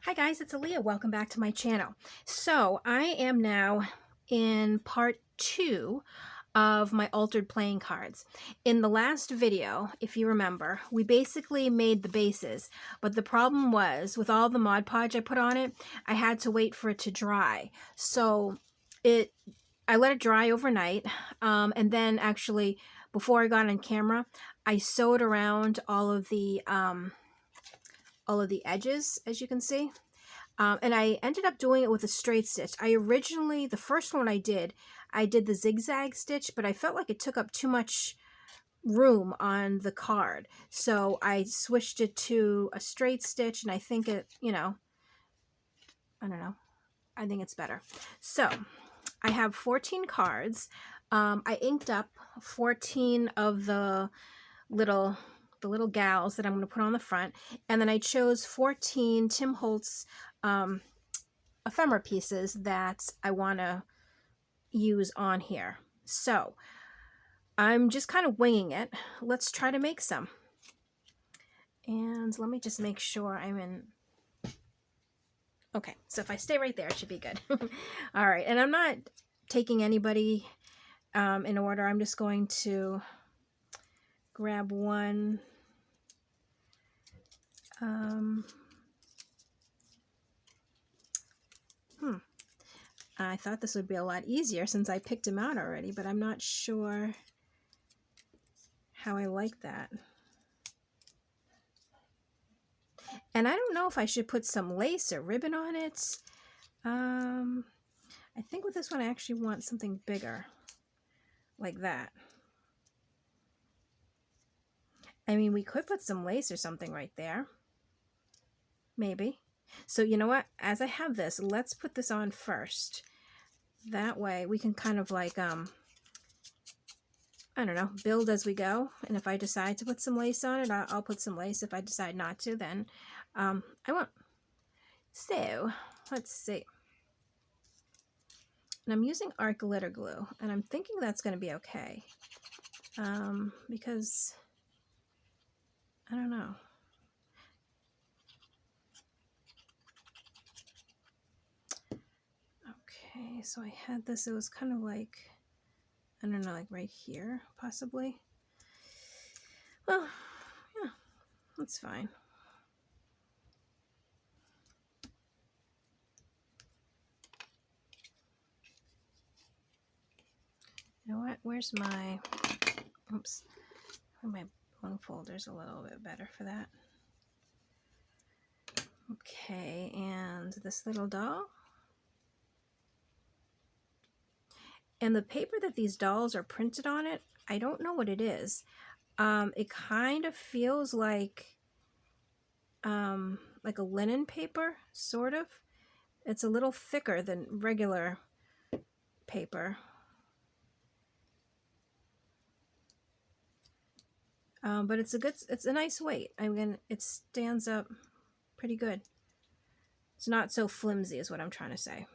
Hi guys, it's Aaliyah. Welcome back to my channel. So I am now in part 2 of my altered playing cards. In the last video, if you remember, we basically made the bases, but the problem was with all the Mod Podge I put on it, I had to wait for it to dry. So I let it dry overnight, and then actually before I got on camera, I sewed around all of the edges, as you can see. And I ended up doing it with a straight stitch. The first one I did the zigzag stitch, but I felt like it took up too much room on the card. So I switched it to a straight stitch, and I think it, I don't know, I think it's better. So I have 14 cards. I inked up 14 of the little gals that I'm going to put on the front, and then I chose 14 Tim Holtz ephemera pieces that I want to use on here. So I'm just kind of winging it. Let's try to make some. And let me just make sure I'm in. Okay, so if I stay right there, it should be good. All right, and I'm not taking anybody in order. I'm just going to grab one. I thought this would be a lot easier since I picked him out already, but I'm not sure how I like that. And I don't know if I should put some lace or ribbon on it. I think with this one I actually want something bigger, like that. I mean, we could put some lace or something right there. Maybe. So you know what? As I have this, let's put this on first. That way we can kind of like, I don't know, build as we go. And if I decide to put some lace on it, I'll put some lace. If I decide not to, then I won't. So let's see. And I'm using art glitter glue, and I'm thinking that's going to be okay. Because, I don't know. Okay, so I had this, it was kind of like, I don't know, like right here, possibly. Well, yeah, that's fine. You know what? Where's my, oops, my bone folder's a little bit better for that. Okay, and this little doll. And the paper that these dolls are printed on it, I don't know what it is. It kind of feels like a linen paper, sort of. It's a little thicker than regular paper. But it's a nice weight. I mean, it stands up pretty good. It's not so flimsy is what I'm trying to say.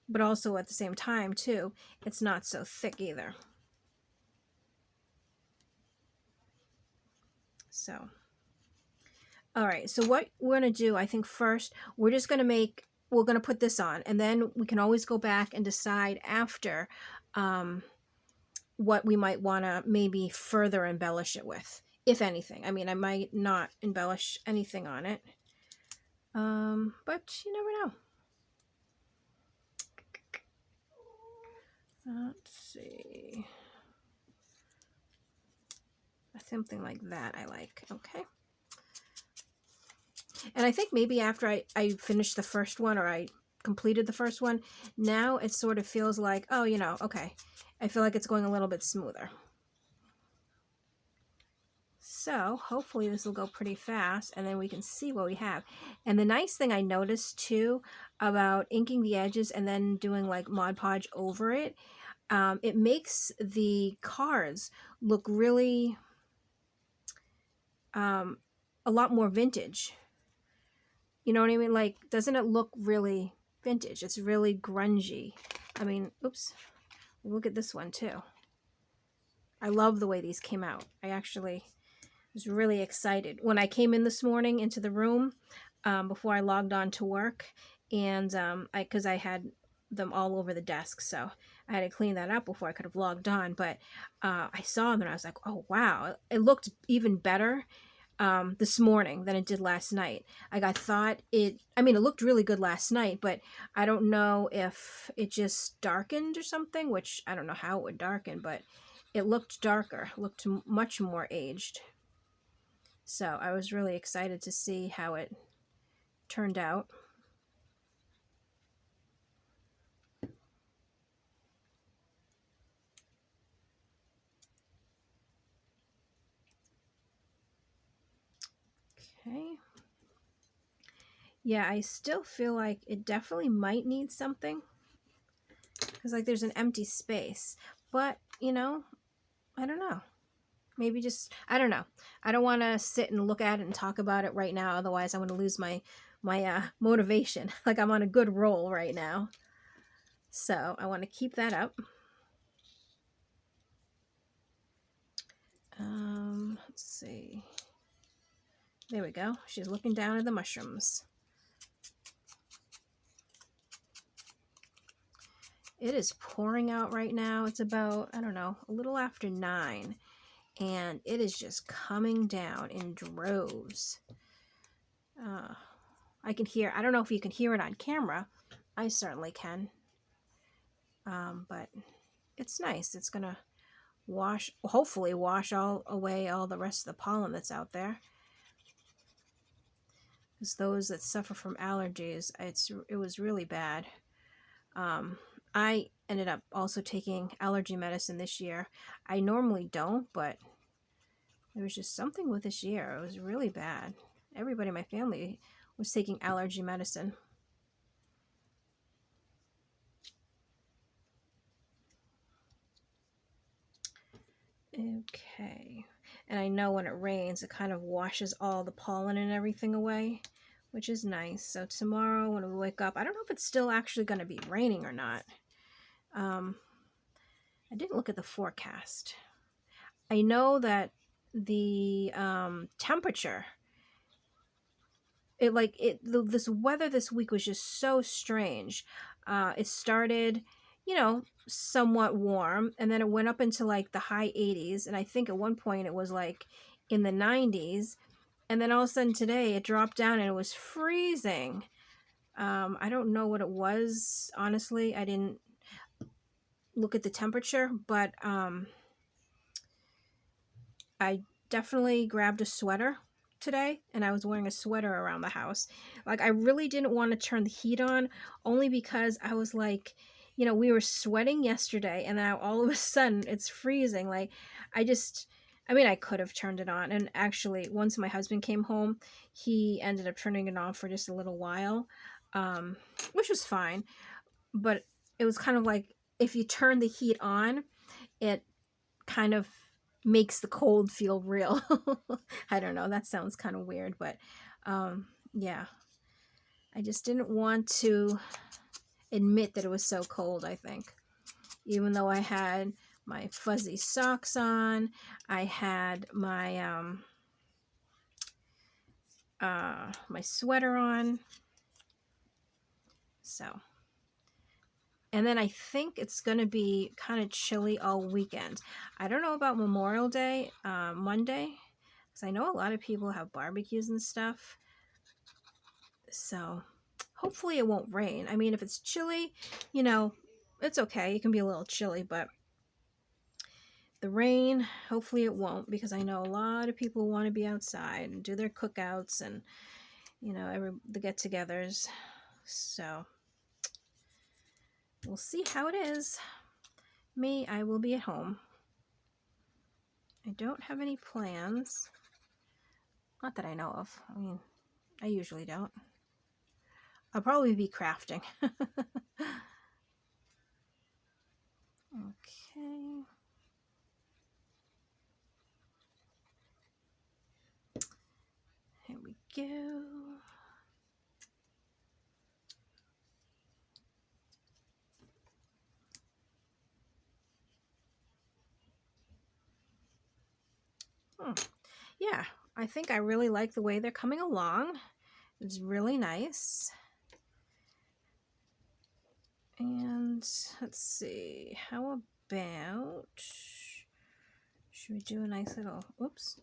But also at the same time too, it's not so thick either. So, all right, so what we're gonna do, I think first, we're gonna put this on, and then we can always go back and decide after what we might wanna maybe further embellish it with, if anything. I mean, I might not embellish anything on it, but you never know. Let's see. Something like that I like. Okay. And I think maybe after I finished the first one, or I completed the first one, now it sort of feels like, oh, okay. I feel like it's going a little bit smoother. So hopefully this will go pretty fast, and then we can see what we have. And the nice thing I noticed too about inking the edges and then doing like Mod Podge over it, it makes the cards look really a lot more vintage. You know what I mean? Like, doesn't it look really vintage? It's really grungy. I mean, oops. Look at this one too. I love the way these came out. I actually was really excited when I came in this morning into the room, before I logged on to work, and because I had them all over the desk, so I had to clean that up before I could have logged on. But I saw them and I was like, oh wow, it looked even better this morning than it did last night. Like I thought it, I mean, it looked really good last night, but I don't know if it just darkened or something, which I don't know how it would darken, but it looked darker, looked much more aged. So I was really excited to see how it turned out. Okay. Yeah, I still feel like it definitely might need something, because like there's an empty space. But, you know, I don't know. Maybe just, I don't know. I don't want to sit and look at it and talk about it right now. Otherwise, I'm going to lose my motivation. Like I'm on a good roll right now. So I want to keep that up. Let's see. There we go. She's looking down at the mushrooms. It is pouring out right now. It's about, I don't know, a little after 9. And it is just coming down in droves. I can hear, I don't know if you can hear it on camera. I certainly can. But it's nice. It's going to hopefully wash all away all the rest of the pollen that's out there. Because those that suffer from allergies, it was really bad. I ended up also taking allergy medicine this year. I normally don't, but there was just something with this year. It was really bad. Everybody in my family was taking allergy medicine. Okay. And I know when it rains, it kind of washes all the pollen and everything away, which is nice. So tomorrow when we wake up, I don't know if it's still actually going to be raining or not. I didn't look at the forecast. I know that the temperature, this weather this week was just so strange. It started, you know, somewhat warm, and then it went up into like the high 80s, and I think at one point it was like in the 90s, and then all of a sudden today it dropped down and it was freezing. I don't know what it was, honestly. I didn't look at the temperature, but I definitely grabbed a sweater today, and I was wearing a sweater around the house. Like I really didn't want to turn the heat on, only because I was like, you know, we were sweating yesterday and now all of a sudden it's freezing. Like I mean, I could have turned it on, and actually once my husband came home, he ended up turning it on for just a little while, which was fine. But it was kind of like if you turn the heat on, it kind of makes the cold feel real. I don't know. That sounds kind of weird, but yeah. I just didn't want to admit that it was so cold, I think. Even though I had my fuzzy socks on, I had my my sweater on. So, and then I think it's going to be kind of chilly all weekend. I don't know about Memorial Day, Monday, because I know a lot of people have barbecues and stuff. So hopefully it won't rain. I mean, if it's chilly, you know, it's okay. It can be a little chilly, but the rain, hopefully it won't, because I know a lot of people want to be outside and do their cookouts and, you know, the get-togethers. So we'll see how it is. Me, I will be at home. I don't have any plans. Not that I know of. I mean, I usually don't. I'll probably be crafting. Okay. Here we go. yeah, I think I really like the way they're coming along. It's really nice. And let's see, how about, should we do a nice little, oops.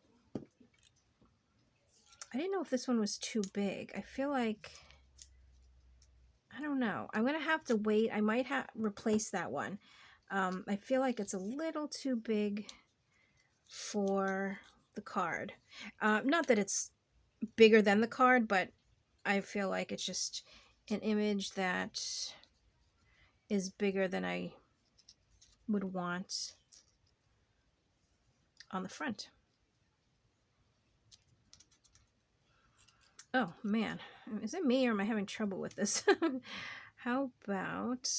I didn't know if this one was too big. I feel like, I don't know. I'm going to have to wait. I might replace that one. I feel like it's a little too big for the card. Not that it's bigger than the card, but I feel like it's just an image that is bigger than I would want on the front. Oh man, is it me or am I having trouble with this? How about,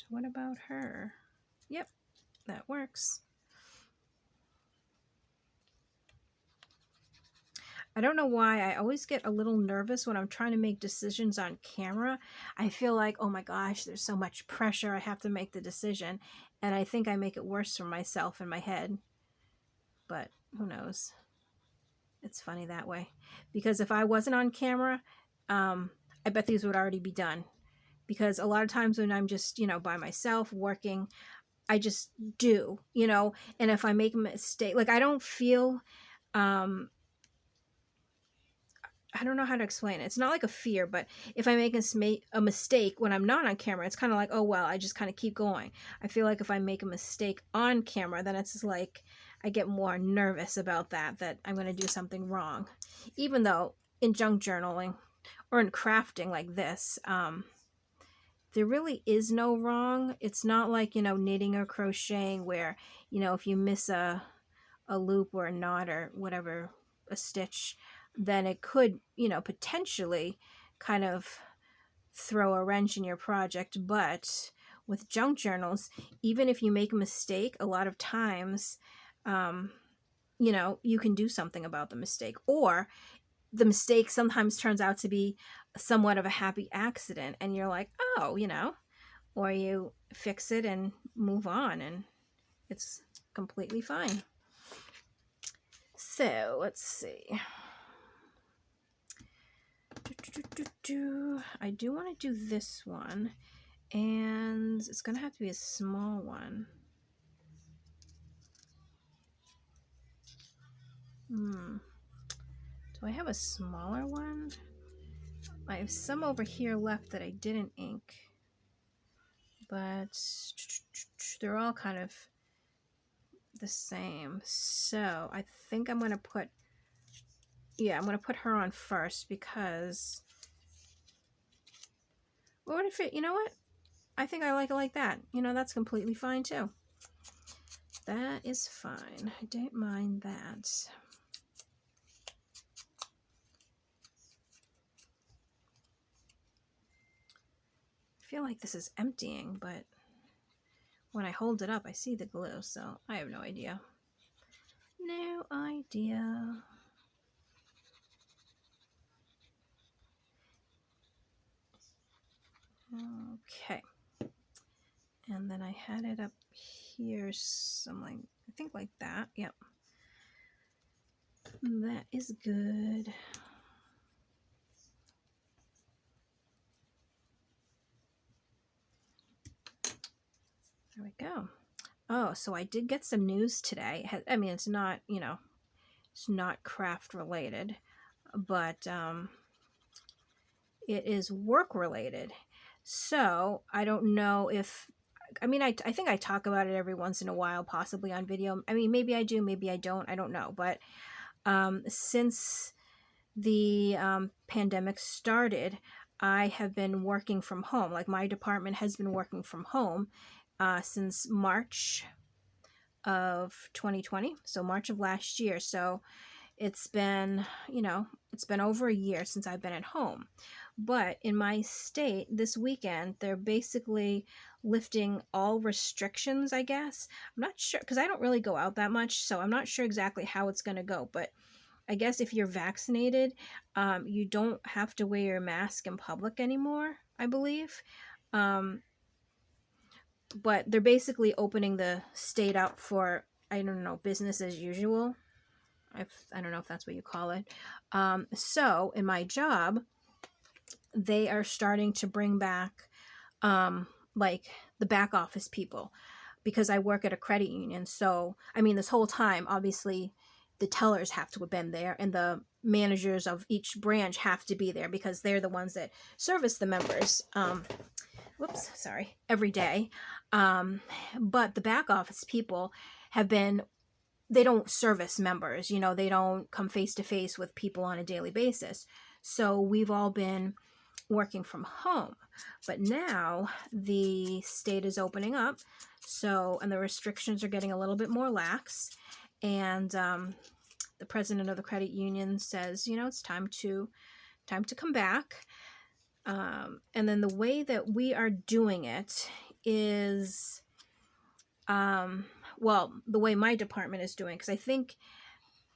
what about her? Yep, that works. I don't know why I always get a little nervous when I'm trying to make decisions on camera. I feel like, oh my gosh, there's so much pressure. I have to make the decision. And I think I make it worse for myself in my head. But who knows? It's funny that way. Because if I wasn't on camera, I bet these would already be done. Because a lot of times when I'm just, by myself working, I just do, and if I make a mistake, like I don't feel, I don't know how to explain it. It's not like a fear, but if I make a mistake when I'm not on camera, it's kind of like, oh, well, I just kind of keep going. I feel like if I make a mistake on camera, then it's just like I get more nervous about that I'm going to do something wrong. Even though in junk journaling or in crafting like this, there really is no wrong. It's not like, knitting or crocheting where, if you miss a loop or a knot or whatever, a stitch, then it could, potentially kind of throw a wrench in your project. But with junk journals, even if you make a mistake, a lot of times, you can do something about the mistake. Or the mistake sometimes turns out to be somewhat of a happy accident. And you're like, oh, or you fix it and move on. And it's completely fine. So let's see. I do want to do this one, and it's going to have to be a small one. Do I have a smaller one? I have some over here left that I didn't ink, but they're all kind of the same. So I think I'm going to put, I'm going to put her on first because, what if it, you know what? I think I like it like that. That's completely fine too. That is fine. I don't mind that. I feel like this is emptying, but when I hold it up, I see the glue, so I have no idea. No idea. Okay. And then I had it up here, something, I think like that. Yep. That is good. There we go. Oh, so I did get some news today. I mean, it's not, it's not craft related, but it is work related. So I don't know if, I mean, I think I talk about it every once in a while, possibly on video. I mean, maybe I do, maybe I don't know. But since the pandemic started, I have been working from home. Like my department has been working from home since March of 2020. So March of last year. So it's been, it's been over a year since I've been at home. But in my state this weekend, they're basically lifting all restrictions, I guess. I'm not sure because I don't really go out that much. So I'm not sure exactly how it's going to go. But I guess if you're vaccinated, you don't have to wear your mask in public anymore, I believe. But they're basically opening the state up for, I don't know, business as usual. I don't know if that's what you call it. So in my job, they are starting to bring back like the back office people, because I work at a credit union. So, I mean, this whole time, obviously, the tellers have to have been there, and the managers of each branch have to be there because they're the ones that service the members. Every day. But the back office people have been, they don't service members, they don't come face to face with people on a daily basis. So we've all been working from home. But now the state is opening up, and the restrictions are getting a little bit more lax. And the president of the credit union says, it's time to come back. And then the way that we are doing it is, the way my department is doing, because I think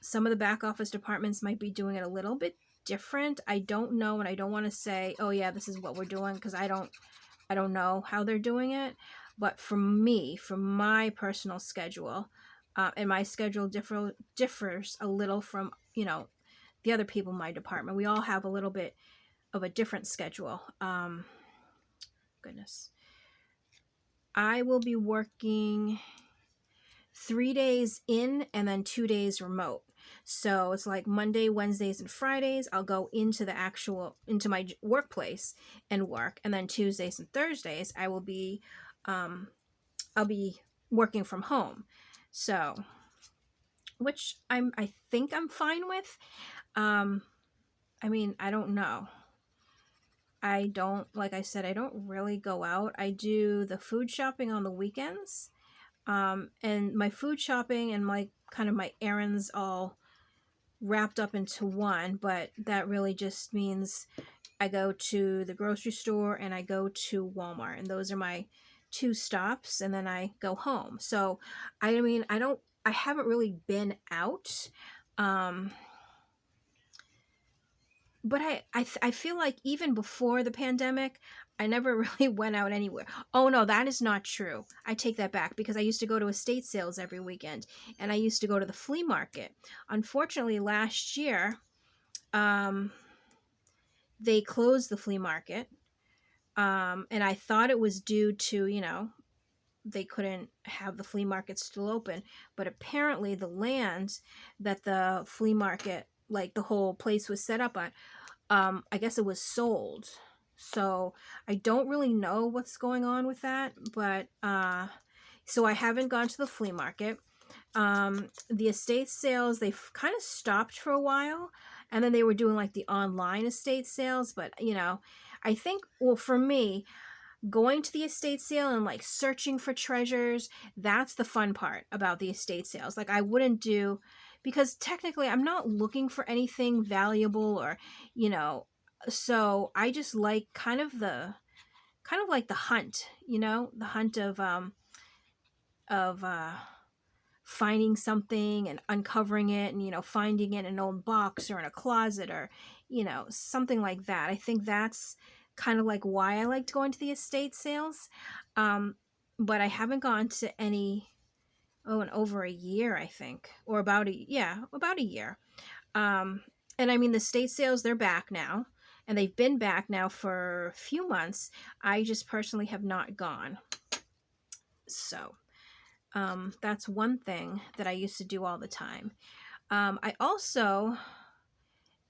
some of the back office departments might be doing it a little bit different. I don't know, and I don't want to say, oh yeah, this is what we're doing, because I don't know how they're doing it. But for me, for my personal schedule, and my schedule differs a little from the other people in my department. We all have a little bit of a different schedule. Goodness, I will be working 3 days in and then 2 days remote. So it's like Monday, Wednesdays, and Fridays, I'll go into my workplace and work. And then Tuesdays and Thursdays, I'll be working from home. So, which I think I'm fine with. I mean, I don't know. Like I said, I don't really go out. I do the food shopping on the weekends. And my food shopping and my errands all wrapped up into one, but that really just means I go to the grocery store and I go to Walmart, and those are my 2 stops, and then I go home. So, I mean, I haven't really been out. But I feel like even before the pandemic, I never really went out anywhere. Oh no, that is not true. I take that back, because I used to go to estate sales every weekend, and I used to go to the flea market. Unfortunately, last year, they closed the flea market, and I thought it was due to, they couldn't have the flea market still open. But apparently the land that the flea market, like the whole place was set up on, I guess it was sold. So I don't really know what's going on with that, but so I haven't gone to the flea market. The estate sales, they've kind of stopped for a while, and then they were doing like the online estate sales. But I think, well, for me, going to the estate sale and like searching for treasures, that's the fun part about the estate sales. Like I wouldn't do, because technically I'm not looking for anything valuable, or so I just like kind of like the hunt, the hunt of finding something and uncovering it, and finding it in an old box or in a closet, or something like that. I think that's kind of like why I liked going to the estate sales. But I haven't gone to any in over a year, I think, or about a year. And I mean, the estate sales, they're back now, and they've been back now for a few months. I just personally have not gone. So that's one thing that I used to do all the time. I also,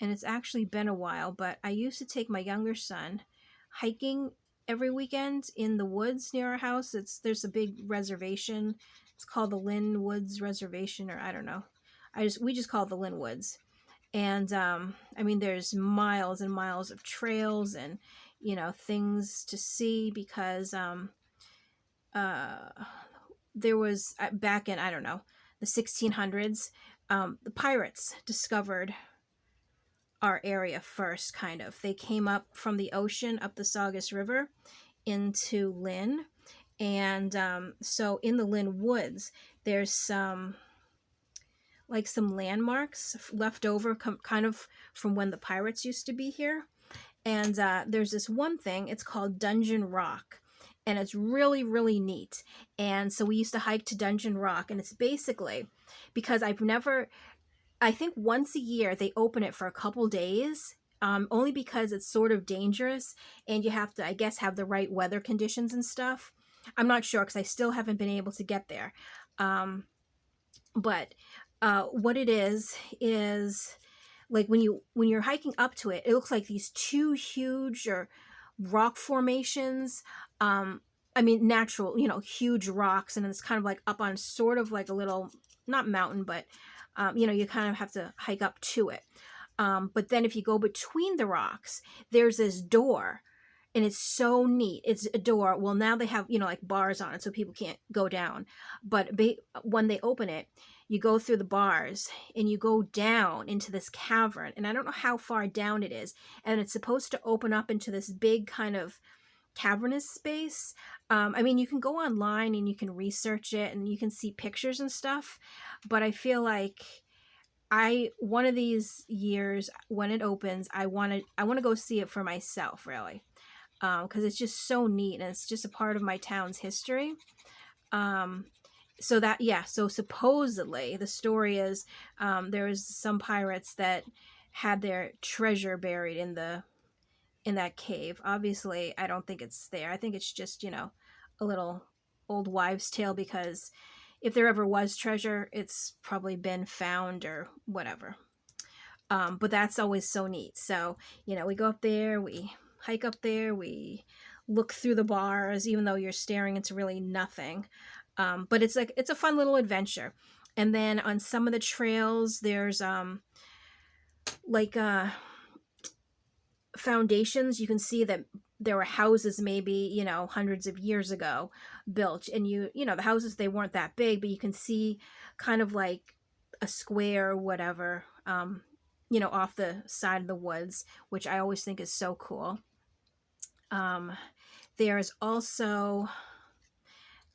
and it's actually been a while, but I used to take my younger son hiking every weekend in the woods near our house. There's a big reservation. It's called the Lynn Woods Reservation, or I don't know. We just call it the Lynn Woods. And I mean, there's miles and miles of trails and things to see, because there was, back in, I don't know, the 1600s, the pirates discovered our area first, kind of. They came up from the ocean, up the Saugus River into Lynn. And so in the Lynn Woods, there's some landmarks left over kind of from when the pirates used to be here. And there's this one thing, it's called Dungeon Rock. And it's really, really neat. And so we used to hike to Dungeon Rock. And it's basically, because I've never I think once a year they open it for a couple days, only because it's sort of dangerous and you have to, I guess, have the right weather conditions and stuff. I'm not sure because I still haven't been able to get there. Um, but what it is like when you're hiking up to it, it looks like these two huge or rock formations. Um, I mean, natural, huge rocks, and it's kind of like up on sort of like a little, not mountain, but you kind of have to hike up to it. But then if you go between the rocks, there's this door, and it's so neat. It's a door. Well, now they have, like bars on it so people can't go down. But when they open it, you go through the bars and you go down into this cavern. And I don't know how far down it is. And it's supposed to open up into this big kind of cavernous space. I mean, you can go online and you can research it and you can see pictures and stuff. But I feel like one of these years when it opens, I want to go see it for myself, really, because it's just so neat and it's just a part of my town's history. Um, so supposedly the story is, there was some pirates that had their treasure buried in that cave. Obviously, I don't think it's there. I think it's just, a little old wives' tale, because if there ever was treasure, it's probably been found or whatever. But that's always so neat. So, we go up there, we hike up there, we look through the bars, even though you're staring into really nothing. But it's a fun little adventure. And then on some of the trails, there's like foundations. You can see that there were houses maybe, hundreds of years ago built, and the houses, they weren't that big, but you can see kind of like a square or whatever, off the side of the woods, which I always think is so cool. There's also,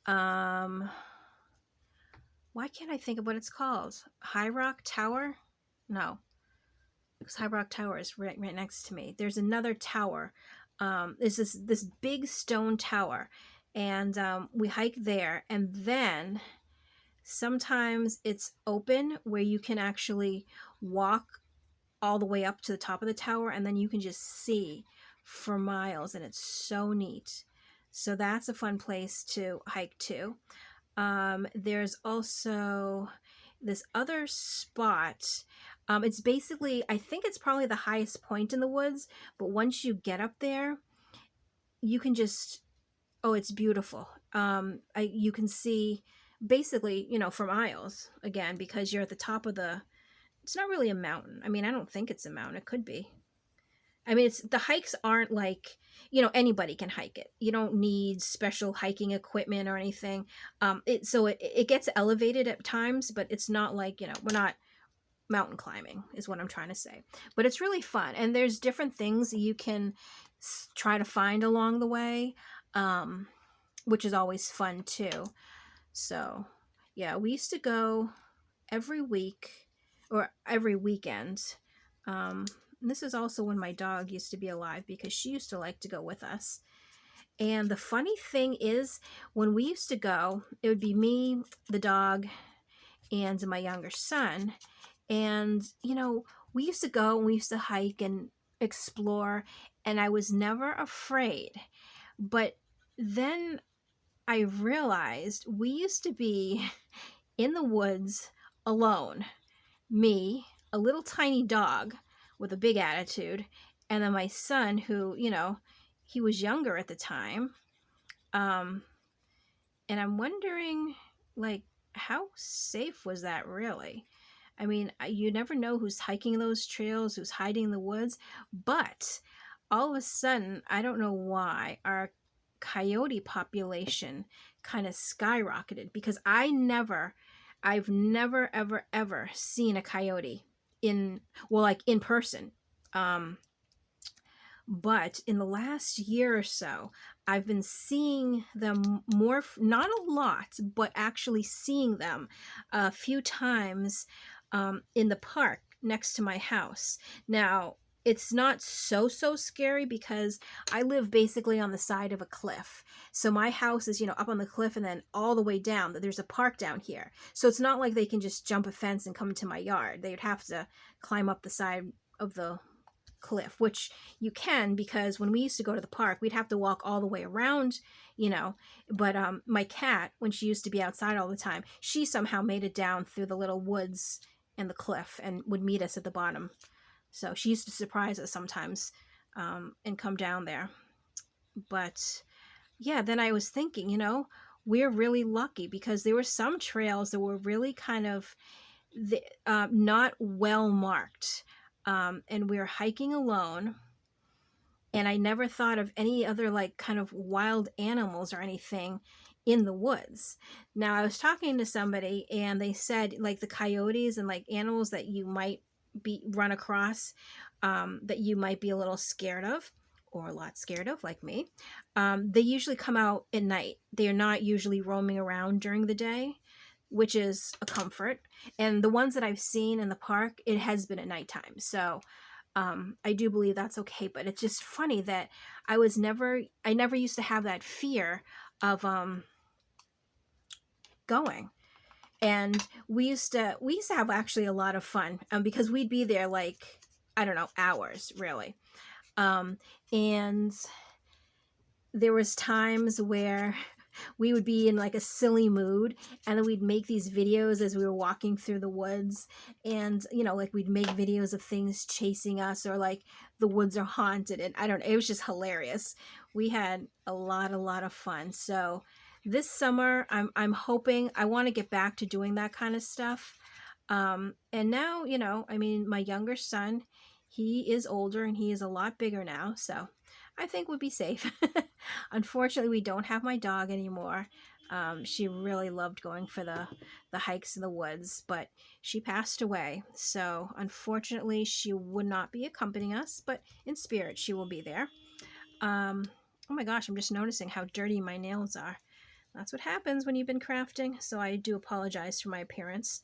why can't I think of what it's called? High Rock Tower? No, because High Rock Tower is right next to me. There's another tower. There's this big stone tower, and we hike there, and then sometimes it's open where you can actually walk all the way up to the top of the tower, and then you can just see for miles, and it's so neat. So that's a fun place to hike to. There's also this other spot. It's basically, I think it's probably the highest point in the woods, but once you get up there, you can just, oh, it's beautiful. You can see basically, for miles, again, because you're at the top of it's not really a mountain. I mean, I don't think it's a mountain. It could be. I mean, the hikes aren't like, anybody can hike it. You don't need special hiking equipment or anything. It gets elevated at times, but it's not like, we're not mountain climbing is what I'm trying to say. But it's really fun. And there's different things you can try to find along the way, which is always fun too. So yeah, we used to go every week or every weekend. This is also when my dog used to be alive, because she used to like to go with us. And the funny thing is, when we used to go, it would be me, the dog, and my younger son. And, we used to go and we used to hike and explore, and I was never afraid. But then I realized we used to be in the woods alone. Me, a little tiny dog with a big attitude, and then my son, who, he was younger at the time. And I'm wondering, like, how safe was that really? I mean, you never know who's hiking those trails, who's hiding in the woods. But all of a sudden, I don't know why, our coyote population kind of skyrocketed, because I've never, ever, ever seen a coyote in person. But in the last year or so, I've been seeing them more, not a lot, but actually seeing them a few times in the park next to my house. Now, it's not so scary because I live basically on the side of a cliff. So my house is, up on the cliff and then all the way down. There's a park down here. So it's not like they can just jump a fence and come into my yard. They'd have to climb up the side of the cliff, which you can, because when we used to go to the park, we'd have to walk all the way around, but my cat, when she used to be outside all the time, she somehow made it down through the little woods and the cliff and would meet us at the bottom. So she used to surprise us sometimes, and come down there. But yeah, then I was thinking, we're really lucky because there were some trails that were really kind of not well marked. And we were hiking alone, and I never thought of any other like kind of wild animals or anything in the woods. Now, I was talking to somebody and they said like the coyotes and like animals that you might be run across, that you might be a little scared of, or a lot scared of, like me. They usually come out at night. They are not usually roaming around during the day, which is a comfort. And the ones that I've seen in the park, it has been at nighttime. So I do believe that's okay. But it's just funny that I never used to have that fear of going. And we used to have actually a lot of fun, because we'd be there like, I don't know, hours really. And there was times where we would be in like a silly mood, and then we'd make these videos as we were walking through the woods, and like we'd make videos of things chasing us, or like the woods are haunted, and I don't know, it was just hilarious. We had a lot of fun. So this summer I'm hoping, I want to get back to doing that kind of stuff. And now, I mean, my younger son, he is older and he is a lot bigger now, so I think we'd be safe. Unfortunately, we don't have my dog anymore. She really loved going for the hikes in the woods, but she passed away. So unfortunately, she would not be accompanying us, but in spirit, she will be there. Oh my gosh, I'm just noticing how dirty my nails are. That's what happens when you've been crafting, so I do apologize for my appearance.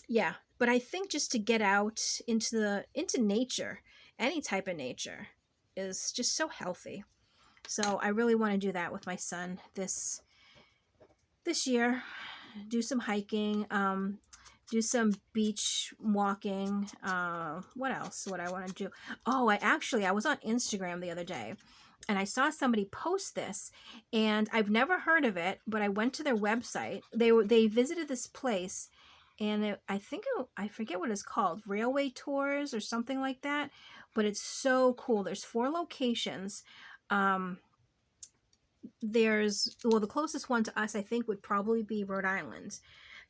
Yeah, but I think just to get out into nature, any type of nature, is just so healthy. So I really want to do that with my son this year. Do some hiking, do some beach walking. What else would I want to do? Oh, I was on Instagram the other day, and I saw somebody post this, and I've never heard of it, but I went to their website. They visited this place, and I forget what it's called, railway tours or something like that, but it's so cool. There's 4 locations. The closest one to us, I think, would probably be Rhode Island,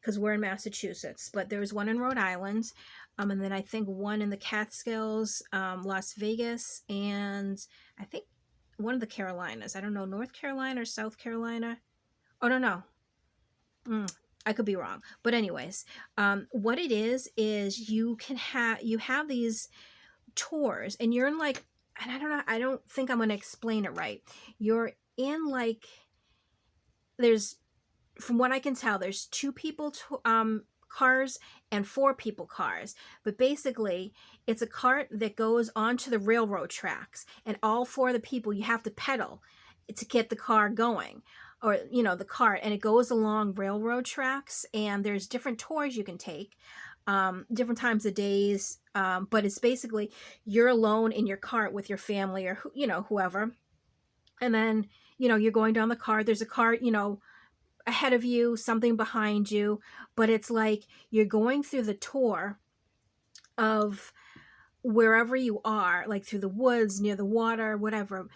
because we're in Massachusetts, but there's one in Rhode Island, and then I think one in the Catskills, Las Vegas, and I think one of the Carolinas. I don't know, North Carolina or South Carolina. Oh, no. I could be wrong. But anyways, what it is you have these tours, and you're in like, and I don't know, I don't think I'm going to explain it right. You're in like, from what I can tell, there's 2 people cars and 4 people cars. But basically, it's a cart that goes onto the railroad tracks, and all 4 of the people, you have to pedal to get the car going, or the cart, and it goes along railroad tracks. And there's different tours you can take, different times of days, but it's basically you're alone in your cart with your family, or whoever, and then you're going down the cart. There's a cart ahead of you, something behind you, but it's like you're going through the tour of wherever you are, like through the woods, near the water, whatever.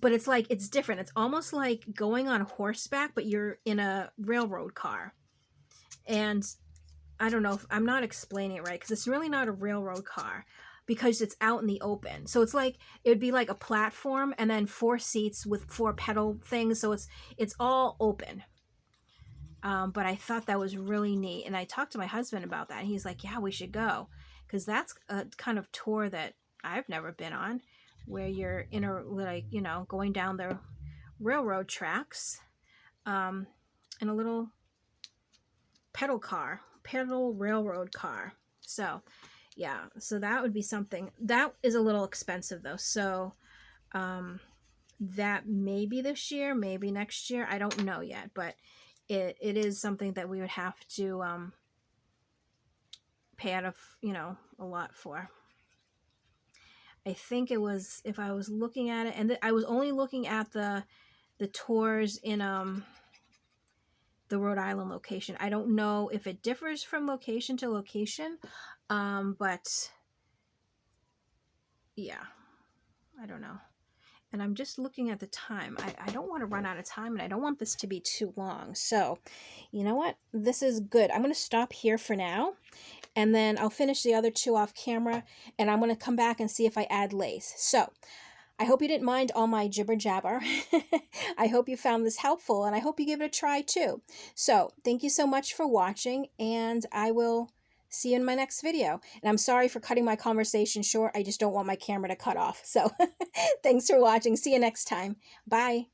But it's like, it's different. It's almost like going on horseback, but you're in a railroad car. And I don't know if I'm not explaining it right, because it's really not a railroad car, because it's out in the open. So it's like, it would be like a platform, and then 4 seats with 4 pedal things. So it's all open. But I thought that was really neat. And I talked to my husband about that. And he's like, yeah, we should go. Because that's a kind of tour that I've never been on, where you're in a, like, going down the railroad tracks, in a little pedal railroad car. So Yeah, so that would be something. That is a little expensive though. So that maybe this year, maybe next year. I don't know yet, but it is something that we would have to pay out of, a lot for. I think it was, if I was looking at it, and I was only looking at the tours in the Rhode Island location. I don't know if it differs from location to location, but yeah, I don't know. And I'm just looking at the time. I don't want to run out of time, and I don't want this to be too long. So, you know what? This is good. I'm going to stop here for now, and then I'll finish the other two off camera, and I'm going to come back and see if I add lace. So, I hope you didn't mind all my jibber jabber. I hope you found this helpful, and I hope you give it a try too. So, thank you so much for watching, and I will see you in my next video. And I'm sorry for cutting my conversation short. I just don't want my camera to cut off. So, thanks for watching. See you next time. Bye.